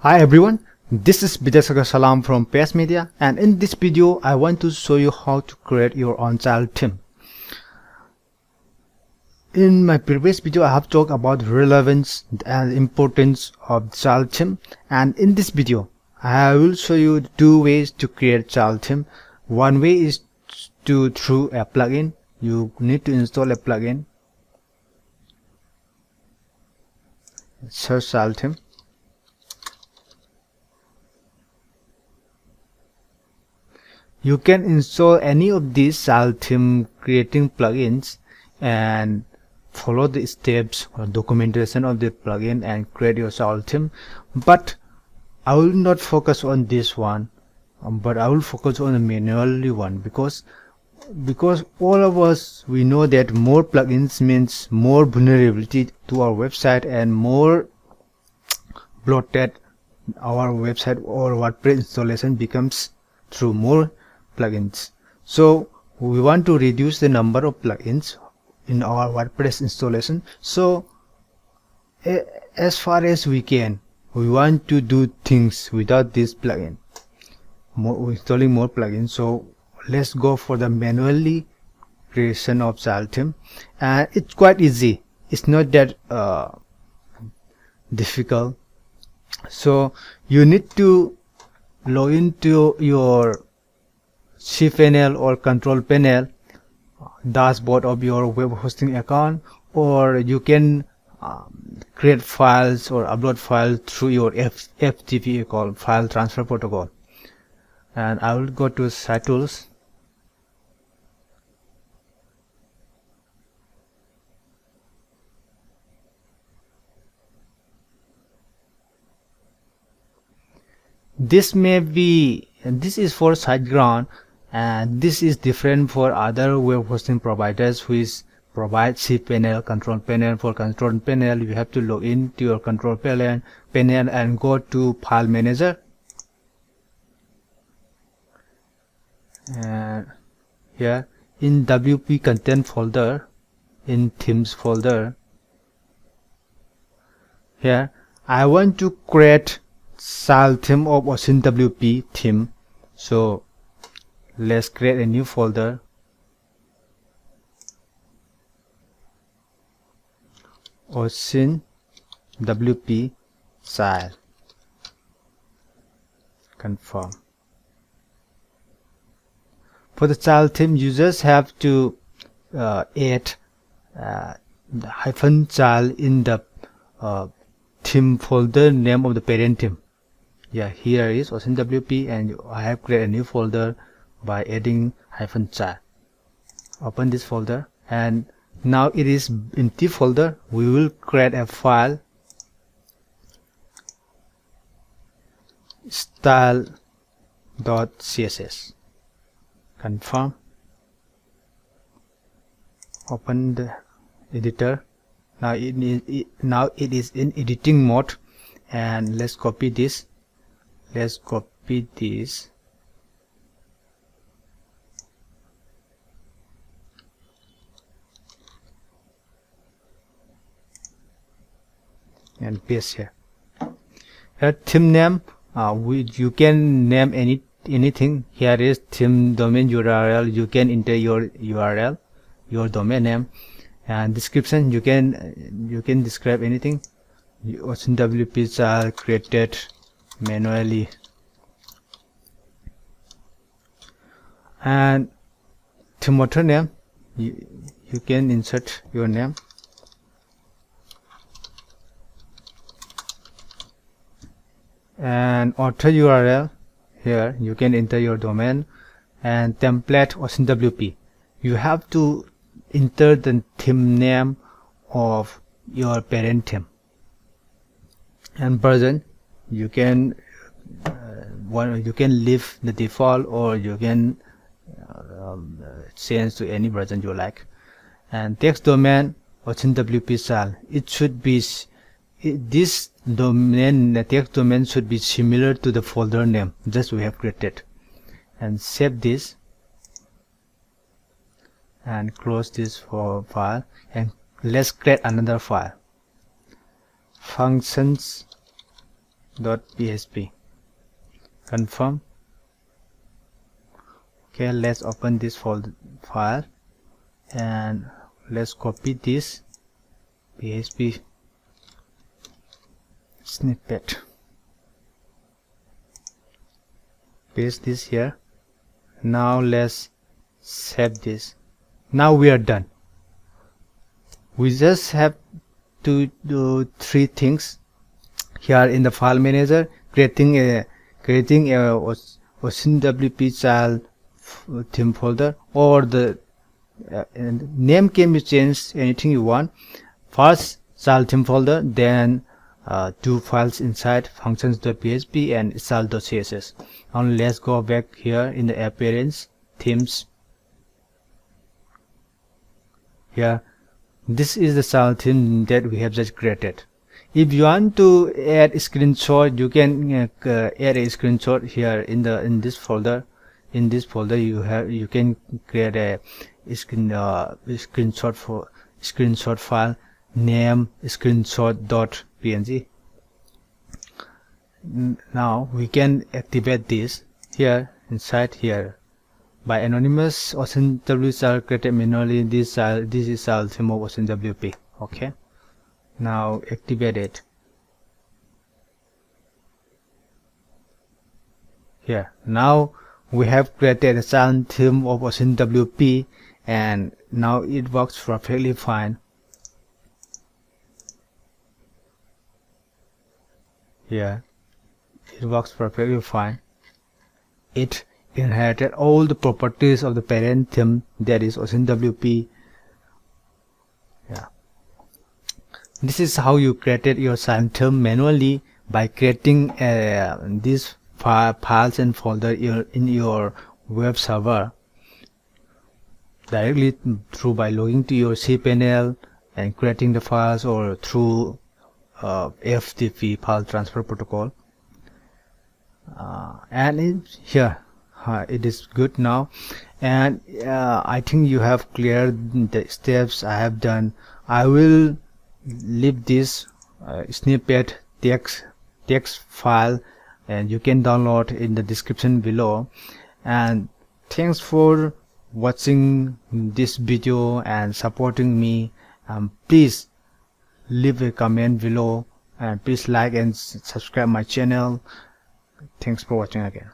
Hi everyone, this is Bijasagar Salam from PS Media, and in this video I want to show you how to create your own child theme. In my previous video I have talked about relevance and importance of child theme, and in this video I will show you two ways to create child theme. One way is through a plugin. You need to install a plugin. Search child theme. You can install any of these child theme creating plugins and follow the steps or documentation of the plugin and create your child theme. But I will not focus on this one, but I will focus on the manually one because all of us, we know that more plugins means more vulnerability to our website and more bloated our website or WordPress installation becomes through more plugins. So we want to reduce the number of plugins in our WordPress installation. So as far as we can, we want to do things without this plugin, installing more plugins. So let's go for the manually creation of child theme, and it's quite easy. It's not that difficult. So you need to log into your cPanel or control panel dashboard of your web hosting account, or you can create files or upload files through your FTP called file transfer protocol. And I will go to site tools. This is for SiteGround, and this is different for other web hosting providers which provide cPanel, control panel. For control panel, you have to log into your control panel and go to file manager, and here in WP content folder, in themes folder, here I want to create child theme of OSINT-WP theme. So let's create a new folder. OSINT-WP child. Confirm. For the child theme, users have to add the hyphen child in the theme folder name of the parent theme. Yeah, here is OSINT-WP, and I have created a new folder by adding hyphen child. Open this folder, and now it is empty folder. We will create a file style.css. Confirm. Open the editor. Now it is in editing mode, and let's copy this. Let's copy this and paste here. Theme name, you can name anything. Here is theme domain URL. You can enter your URL, your domain name, and description. You can describe anything. OSINT-WP child created manually, and theme author name, you can insert your name, and author URL, here you can enter your domain, and template OSINT-WP. You have to enter the theme name of your parent theme, and version. You can leave the default, or you can change to any version you like. And text domain OSINT-WP child. It should be this domain. The text domain should be similar to the folder name just we have created. And save this and close this file, and let's create another file. Functions .php. Confirm. Okay, let's open this folder file and let's copy this php snippet, paste this here. Now let's save this. Now we are done. We just have to do three things here in the file manager: creating a OCNWP child theme folder, or the name can be changed anything you want. First child theme folder, then two files inside, functions.php and child.css. Now let's go back here in the appearance, themes. Here, this is the child theme that we have just created. If you want to add a screenshot, you can add a screenshot here in this folder. In this folder, you can create a screenshot file, name screenshot.png. Now we can activate this here inside here by anonymous OCNWP child created manually. This is child theme of OCNWP. Okay, now activate it. Here, now we have created a child theme of OCNWP, and now it works perfectly fine. Here, it works perfectly fine. It inherited all the properties of the parent theme, that is OCNWP. Yeah, this is how you created your child theme manually by creating these files and folder in your web server directly through by logging to your cPanel and creating the files, or through FTP, file transfer protocol. And here it is good now, and I think you have cleared the steps I have done. I will leave this snippet text file, and you can download in the description below. And thanks for watching this video and supporting me. Please leave a comment below, and please like and subscribe my channel. Thanks for watching again.